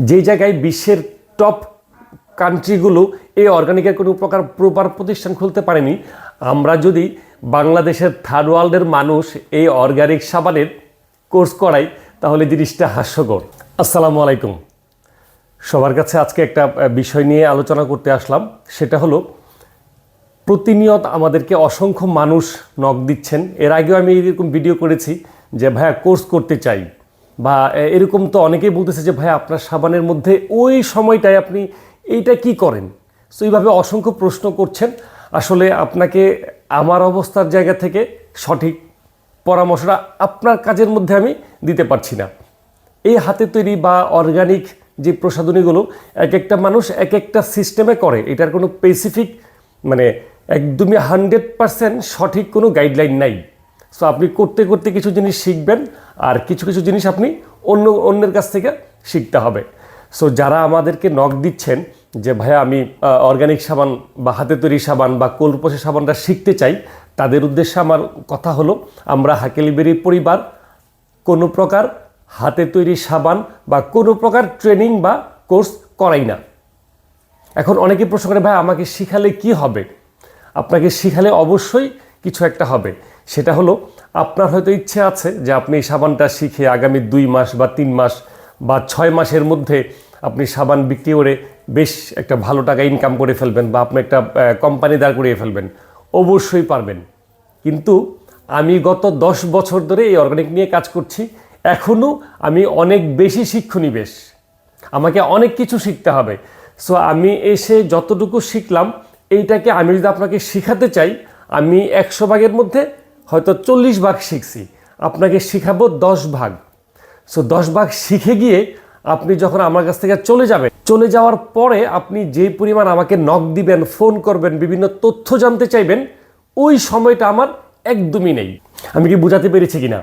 যেই জায়গায় বিশ্বের টপ কান্ট্রিগুলো এই অর্গানিকের কোনো প্রপার প্রতিষ্ঠান খুলতে পারেনি, আমরা যদি বাংলাদেশের থার্ড ওয়ার্ল্ডের মানুষ এই অর্গানিক সাবানের কোর্স করাই তাহলে জিনিসটা হাস্যকর। আসসালামু আলাইকুম। সবার কাছে আজকে একটা বিষয় নিয়ে আলোচনা করতে আসলাম, সেটা হলো প্রতিনিয়ত আমাদেরকে অসংখ্য মানুষ নক দিচ্ছেন। এর আগেও আমি এরকম ভিডিও করেছি যে ভাইয়া কোর্স করতে চাই, বা এরকম তো অনেকেই বলতেছে যে ভাইয়া আপনার সাবানের মধ্যে ওই সময়টায় আপনি এইটা কি করেন। সো এইভাবে অসংখ্য প্রশ্ন করছেন। আসলে আপনাকে আমার অবস্থার জায়গা থেকে সঠিক পরামর্শটা আপনার কাজের মধ্যে আমি দিতে পারছি না। এই হাতে তৈরি বা অর্গানিক যে প্রসাধনীগুলো এক একটা মানুষ এক একটা সিস্টেমে করে, এটার কোনো স্পেসিফিক মানে একদমই 100% সঠিক কোনো গাইডলাইন নাই। সো আপনি করতে করতে কিছু জিনিস শিখবেন, আর কিছু কিছু জিনিস আপনি অন্যের কাছ থেকে শিখতে হবে। সো যারা আমাদেরকে নক দিচ্ছেন যে ভাইয়া আমি অর্গানিক সাবান বা হাতে তৈরি সাবান বা কোল্ড প্রসেস সাবানটা শিখতে চাই, তাদের উদ্দেশ্যে আমার কথা হলো, আমরা হাকেলবেরি পরিবার কোনো প্রকার হাতে তৈরি সাবান বা কোনো প্রকার ট্রেনিং বা কোর্স করাই না। এখন অনেকে প্রশ্ন করে ভাই আমাকে শিখালে কি হবে? আপনাকে শিখালে অবশ্যই কিছু একটা হবে। সেটা হলো, আপনার হয়তো ইচ্ছে আছে যে আপনি সাবানটা শিখে আগামী 2 মাস বা 3 মাস বা 6 মাসের মধ্যে আপনি সাবান বিক্রি করে বেশ একটা ভালো টাকা ইনকাম করে ফেলবেন, বা আপনি একটা কোম্পানি দাঁড় করিয়ে ফেলবেন। অবশ্যই পারবেন, কিন্তু আমি গত 10 বছর ধরে এই অর্গানিক নিয়ে কাজ করছি। এখনও আমি অনেক বেশি শিক্ষণীবেশ, আমাকে অনেক কিছু শিখতে হবে। সো আমি এসে যতটুকু শিখলাম, এইটাকে আমি যদি আপনাকে শিখাতে চাই, আমি 100 ভাগের মধ্যে হয়তো 40 ভাগ শিখছি, আপনাকে শিখাবো 10 ভাগ। সো 10 ভাগ শিখে গিয়ে আপনি যখন আমার কাছ থেকে চলে যাওয়ার পরে আপনি যে পরিমাণ আমাকে নক দিবেন, ফোন করবেন, বিভিন্ন তথ্য জানতে চাইবেন, ওই সময়টা আমার একদমই নেই। আমি কি বোঝাতে পেরেছি কিনা?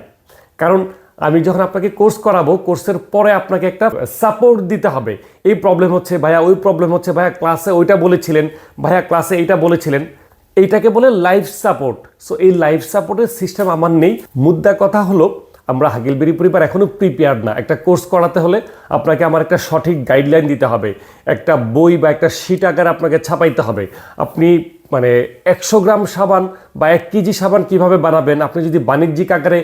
কারণ আমি যখন আপনাকে কোর্স করাবো, কোর্সের পরে আপনাকে একটা সাপোর্ট দিতে হবে। এই প্রবলেম হচ্ছে ভাইয়া, ওই প্রবলেম হচ্ছে ভাইয়া, ক্লাসে ওইটা বলেছিলেন ভাইয়া, ক্লাসে এইটা বলেছিলেন। এইটাকে বলে লাইফ সাপোর্ট। সো এই লাইফ সাপোর্টের সিস্টেম আমার নেই। মুদ্রা কথা হলো, আমরা হাকেলবেরি পরিবার এখনও প্রিপেয়ার্ড না। একটা কোর্স করাতে হলে আপনাকে আমার একটা সঠিক গাইডলাইন দিতে হবে, একটা বই বা একটা শিট আকারে আপনাকে ছাপাইতে হবে। আপনি মানে 100 গ্রাম সাবান বা 1 কেজি সাবান কিভাবে বানাবেন, আপনি যদি বাণিজ্যিক আকারে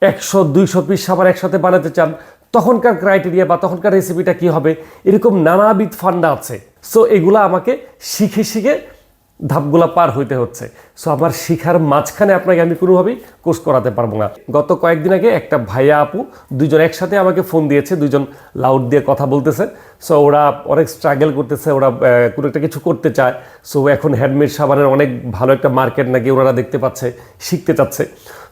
100-200 পিস সাবান একসাথে বানাতে চান, তখনকার ক্রাইটেরিয়া বা তখনকার রেসিপিটা কি হবে, এরকম নানাবিধ ফান্ডা আছে। সো এগুলো আমাকে শিখে শিখে ধাপগুলা পার হইতে হচ্ছে। সো আমার শিখার মাঝখানে আপনাকে আমি কোনোভাবেই কোর্স করাতে পারবো না। গত কয়েকদিন আগে একটা ভাইয়া আপু দুজন একসাথে আমাকে ফোন দিয়েছে, দুজন লাউড দিয়ে কথা বলতেছে। সো ওরা অনেক স্ট্রাগল করতেছে, ওরা কোনো একটা কিছু করতে চায়। সো এখন হ্যান্ডমেড সাবানের অনেক ভালো একটা মার্কেট নাকি ওনারা দেখতে পাচ্ছে, শিখতে চাচ্ছে।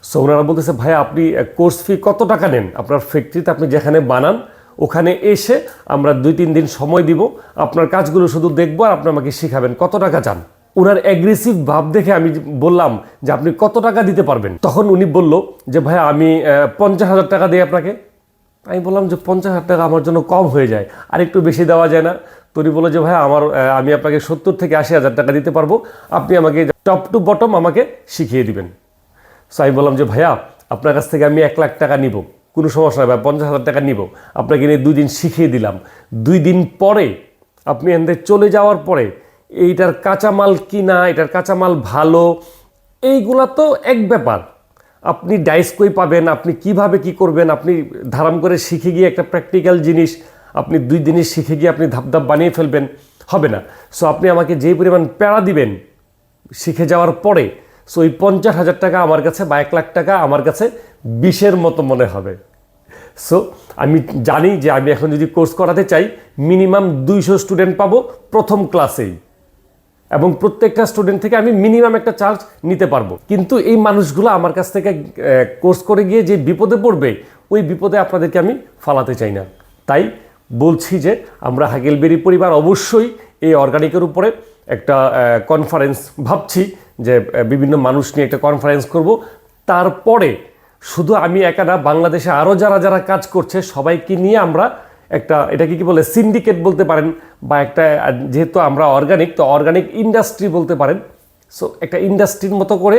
সো ওনারা বলতেছে ভাইয়া আপনি কোর্স ফি কত টাকা নেন? আপনার ফ্যাক্টরিতে আপনি যেখানে বানান ওখানে এসে আমরা 2-3 দিন সময় দিব, আপনার কাজগুলো শুধু দেখবো আর আপনি আমাকে শিখাবেন, কত টাকা চান? ওনার অ্যাগ্রেসিভ ভাব দেখে আমি বললাম যে আপনি কত টাকা দিতে পারবেন? তখন উনি বলল যে ভাইয়া আমি 50,000 টাকা দিই আপনাকে। আমি বললাম যে 50,000 টাকা আমার জন্য কম হয়ে যায়, আর একটু বেশি দেওয়া যায় না? তো উনি বললো যে ভাইয়া আমি আপনাকে 70,000-80,000 টাকা দিতে পারবো, আপনি আমাকে টপ টু বটম আমাকে শিখিয়ে দিবেন। সো আমি বললাম যে ভাইয়া আপনার কাছ থেকে আমি 1 লাখ টাকা নিব, কোনো সমস্যা নয় ভাই, 50,000 টাকা নিব, আপনাকে নিয়ে 2 দিন শিখিয়ে দিলাম। 2 দিন পরে আপনি এখান চলে যাওয়ার পরে এইটার কাঁচামাল কিনা, এটার কাঁচামাল ভালো, এইগুলা তো এক ব্যাপার। আপনি ডাইস কই পাবেন, আপনি কিভাবে কি করবেন, আপনি ধারাম করে শিখে গিয়ে একটা প্র্যাকটিক্যাল জিনিস আপনি 2 দিনে শিখে গিয়ে আপনি ধাপ ধাপ বানিয়ে ফেলবেন, হবে না। সো আপনি আমাকে যেই পরিমাণ প্যারা দিবেন শিখে যাওয়ার পরে, সো ওই 50,000 টাকা আমার কাছে বা 1 লাখ টাকা আমার কাছে বিষের মতো মনে হবে। সো আমি জানি যে আমি এখন যদি কোর্স করাতে চাই, মিনিমাম 200 স্টুডেন্ট পাবো প্রথম ক্লাসেই, এবং প্রত্যেকটা স্টুডেন্ট থেকে আমি মিনিমাম একটা চার্জ নিতে পারবো। কিন্তু এই মানুষগুলো আমার কাছ থেকে কোর্স করে গিয়ে যে বিপদে পড়বে, ওই বিপদে আপনাদেরকে আমি ফালাতে চাই না। তাই বলছি যে আমরা হাকেলবেরি পরিবার অবশ্যই এই অর্গানিকের উপরে একটা কনফারেন্স ভাবছি, যে বিভিন্ন মানুষ নিয়ে একটা কনফারেন্স করব। তারপরে শুধু আমি একা না, বাংলাদেশে আরও যারা যারা কাজ করছে সবাইকে নিয়ে আমরা একটা, এটাকে কি বলে, সিন্ডিকেট বলতে পারেন, বা একটা, যেহেতু আমরা অর্গানিক তো অর্গানিক ইন্ডাস্ট্রি বলতে পারেন। সো একটা ইন্ডাস্ট্রির মতো করে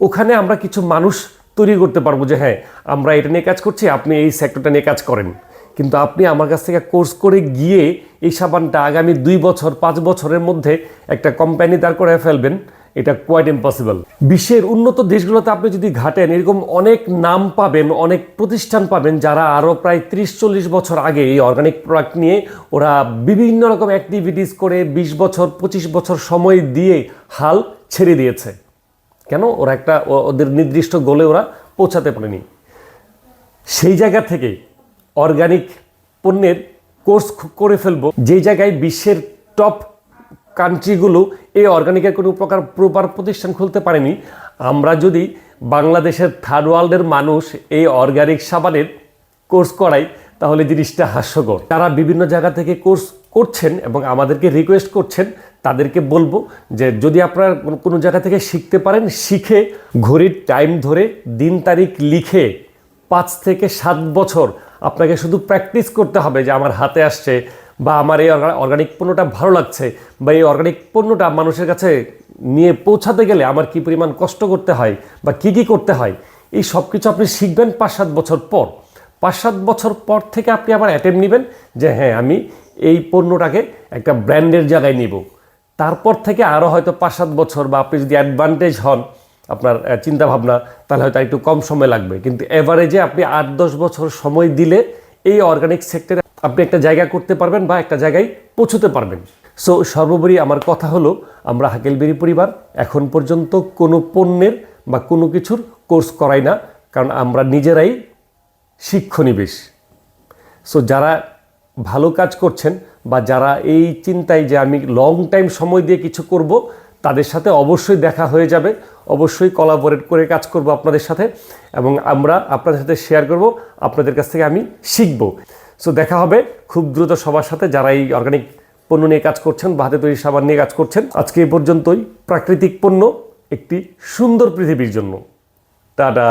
ওখানে আমরা কিছু মানুষ তৈরি করতে পারবো যে হ্যাঁ আমরা এটা নিয়ে কাজ করছি, আপনি এই সেক্টরটা নিয়ে কাজ করেন। কিন্তু আপনি আমার কাছ থেকে কোর্স করে গিয়ে এই সাবানটা আগামী 2 বছর 5 বছরের মধ্যে একটা কোম্পানি দাঁড় করে ফেলবেন, এটা কোয়াইট ইম্পসিবল। বিশ্বের উন্নত দেশগুলোতে আপনি যদি ঘাটেন, এরকম অনেক নাম পাবেন, অনেক প্রতিষ্ঠান পাবেন যারা আরও প্রায় 30-40 বছর আগে এই অর্গানিক প্রোডাক্ট নিয়ে ওরা বিভিন্ন রকম অ্যাক্টিভিটিস করে 20 বছর 25 বছর সময় দিয়ে হাল ছেড়ে দিয়েছে। কেন? ওরা ওদের নির্দিষ্ট গোলে ওরা পৌঁছাতে পারেনি। সেই জায়গা থেকে অর্গানিক পণ্যের কোর্স করে ফেলবো, যেই জায়গায় বিশ্বের টপ কান্ট্রিগুলো এই অর্গানিকের কোনো প্রপার প্রতিষ্ঠান খুলতে পারেনি। আমরা যদি বাংলাদেশের থার্ড ওয়ার্ল্ডের মানুষ এই অর্গানিক সাবানের কোর্স করাই, তাহলে জিনিসটা হাস্যকর। তারা বিভিন্ন জায়গা থেকে কোর্স করছেন এবং আমাদেরকে রিকোয়েস্ট করছেন, তাদেরকে বলবো যে যদি আপনারা কোনো জায়গা থেকে শিখতে পারেন, শিখে ঘড়ির টাইম ধরে দিন তারিখ লিখে 5 থেকে 7 বছর আপনাকে শুধু প্র্যাকটিস করতে হবে যে আমার হাতে আসছে, বা আমার এই অর্গানিক পণ্যটা ভালো লাগছে, বা এই অর্গানিক পণ্যটা মানুষের কাছে নিয়ে পৌঁছাতে গেলে আমার কি পরিমাণ কষ্ট করতে হয় বা কি করতে হয়, এই সব কিছু আপনি শিখবেন 5-7 বছর পর। 5-7 বছর পর থেকে আপনি আবার অ্যাটেম্প নেবেন যে হ্যাঁ, আমি এই পণ্যটাকে একটা ব্র্যান্ডের জায়গায় নিব। তারপর থেকে আরও হয়তো 5-7 বছর, বা আপনি যদি অ্যাডভান্টেজ হন আপনার চিন্তাভাবনা, তাহলে হয়তো একটু কম সময় লাগবে। কিন্তু এভারেজে আপনি 8-10 বছর সময় দিলে এই অর্গানিক সেক্টরে আপনি একটা জায়গা করতে পারবেন বা একটা জায়গায় পৌঁছতে পারবেন। সো সর্বোপরি আমার কথা হলো, আমরা হাকেলবেরি পরিবার এখন পর্যন্ত কোনো পণ্যের বা কোনো কিছুর কোর্স করাই না, কারণ আমরা নিজেরাই শিক্ষানিবেশ। সো যারা ভালো কাজ করছেন বা যারা এই চিন্তায় যে আমি লং টাইম সময় দিয়ে কিছু করব, তাদের সাথে অবশ্যই দেখা হয়ে যাবে, অবশ্যই কোলাবোরেট করে কাজ করব আপনাদের সাথে, এবং আমরা আপনাদের সাথে শেয়ার করব, আপনাদের কাছ থেকে আমি শিখব। সো দেখা হবে খুব দ্রুত সবার সাথে যারা এই অর্গানিক পণ্য নিয়ে কাজ করছেন বা হাতে তৈরি সাবান নিয়ে কাজ করছেন। আজকে এই পর্যন্তই। প্রাকৃতিক পণ্য একটি সুন্দর পৃথিবীর জন্য। টাটা।